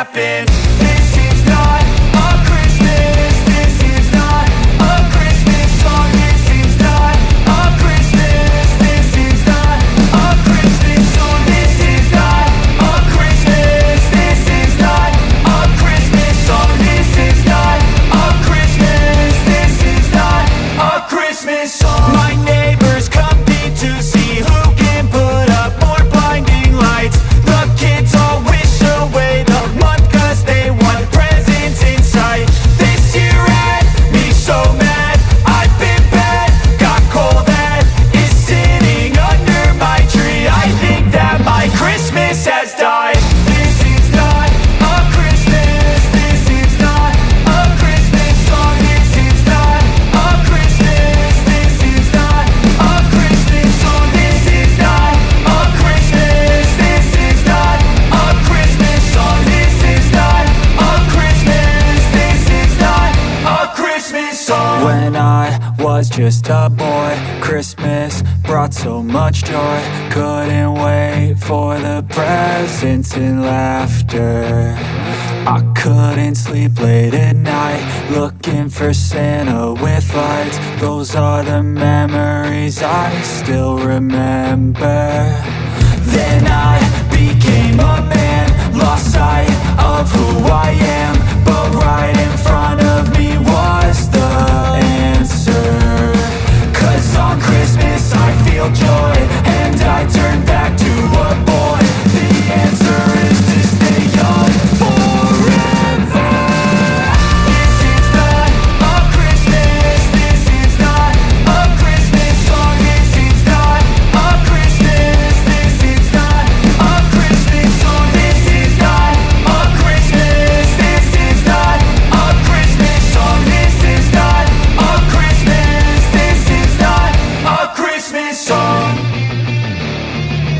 happen. This is not a Christmas. This is not a Christmas song. This is not a Christmas. This is not a Christmas song. This is not a Christmas. This is not a Christmas song. This is not a Christmas. This is not a Christmas song. My neighbors compete to see who can put up more blinding lights. The kids all wish away the month 'cause they want presents in sight. This year had me so mad, I've been bad, got coal that is sitting under my tree. I think that my Christmas has died. This is not a Christmas. This is not a Christmas song. This is not a Christmas. This is not a Christmas song. This is not a Christmas. This is not a Christmas song. This is not a Christmas. This is not a Christmas song. When I was just a boy, Christmas brought so much joy. Couldn't wait for the presents and laughter. I couldn't sleep late at night, looking for Santa with lights. Those are the memories I still remember. Then I became a man, lost sight of who I am, but right in front of me was the answer. 'Cause on Christmas I feel joy, and I turn back to a boy. The answer is to stay young forever. This is not a Christmas. This is not a Christmas song. This is not a Christmas. This is not a Christmas song. This is not a Christmas. This is not a Christmas song. This is not a Christmas. This is not a Christmas song. This is not a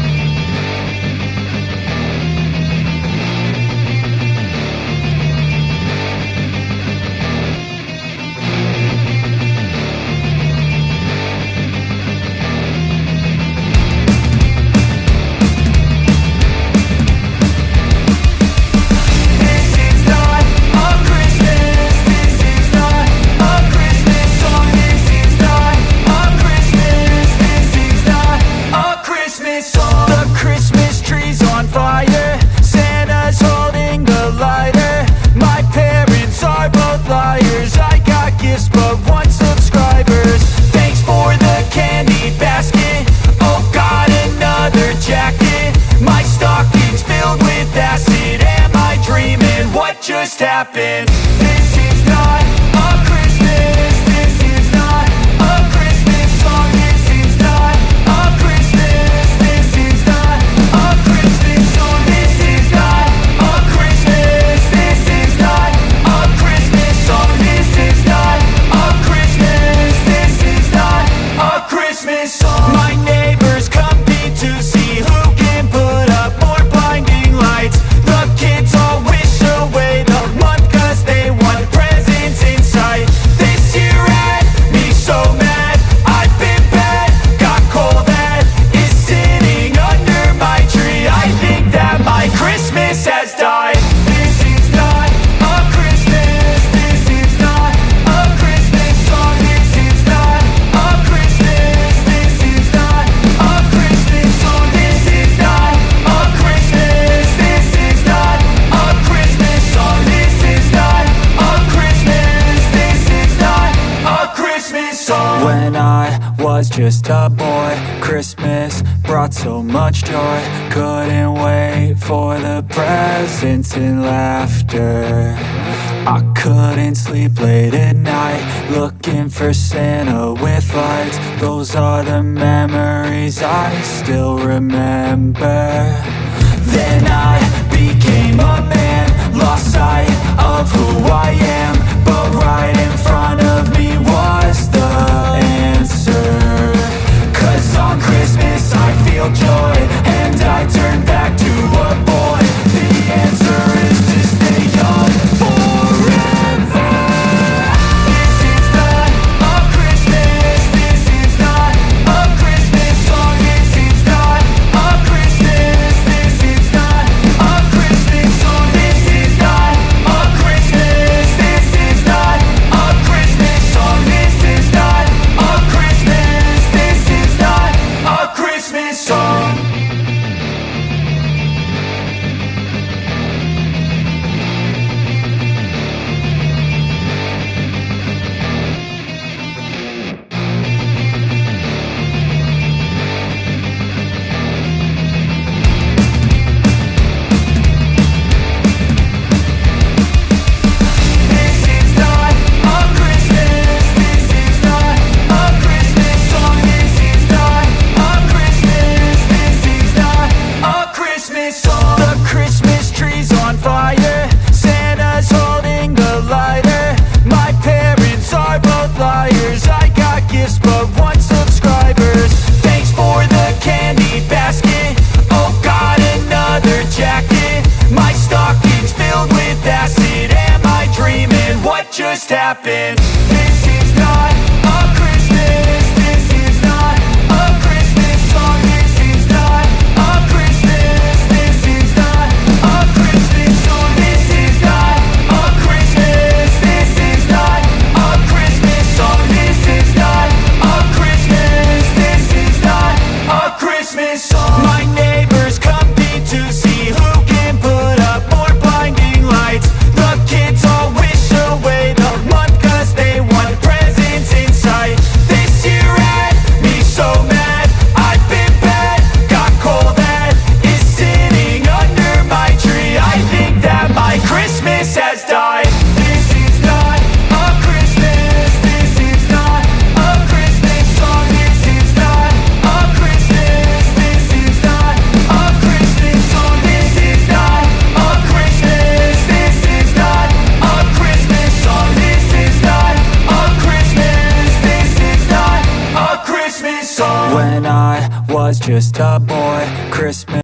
Christmas. This is not a Christmas song. This is not a Christmas. This is not a Christmas song. The Christmas tree's on fire. Santa's holding the lighter. My parents are both liars. I got gifts but one subscribers. Thanks for the candy basket. Oh, got another jacket. My stocking's filled with acid. Am I dreaming? What just happened? This is not a Christmas. This is not a Christmas song. This is not a Christmas. This is not a Christmas song. This is not a Christmas. This is not a Christmas song. This is not a Christmas. This is not a Christmas song. My neighbors compete to see who can put up more blinding lights. The kids all wish away the month 'cause they want presents in sight. This year had me so mad, I've been bad, got coal that is sitting under my tree. I think that my Christmas has died. This is not a Christmas. This is not a Christmas song. This is not a Christmas. This is not a Christmas song. This is not a Christmas. This is not a Christmas song. This is not a Christmas. This is not a Christmas song. When I was just a boy, Christmas brought so much joy. Couldn't wait for the presents and laughter. I couldn't sleep late at night, looking for Santa with lights. Those are the memories I still remember. Then I became a man, lost sight of who I am, but right in front of me was the answer. 'Cause on Christmas I feel joy, and I turn back to a boy. The answer is to stay young forever. This is not a Christmas. This is not a Christmas song. This is not a Christmas. This is not a Christmas song. This is happen. This is not a Christmas. This is not a Christmas song. This is not a Christmas. This is not a Christmas song. This is not a Christmas. This is not a Christmas song. This is not a Christmas. This is not a Christmas song. My neighbors compete to see who can put up more blinding lights. The kids all wish away the month 'cause they want presents in sight. This year had me so mad, I've been bad, got coal that is sitting under my tree. I think that my Christmas has died. This is not a Christmas. This is not a Christmas song. This is not a Christmas. This is not a Christmas song. This is not a Christmas. This is not a Christmas song. This is not a Christmas. This is not a Christmas song. When I was just a boy, Christmas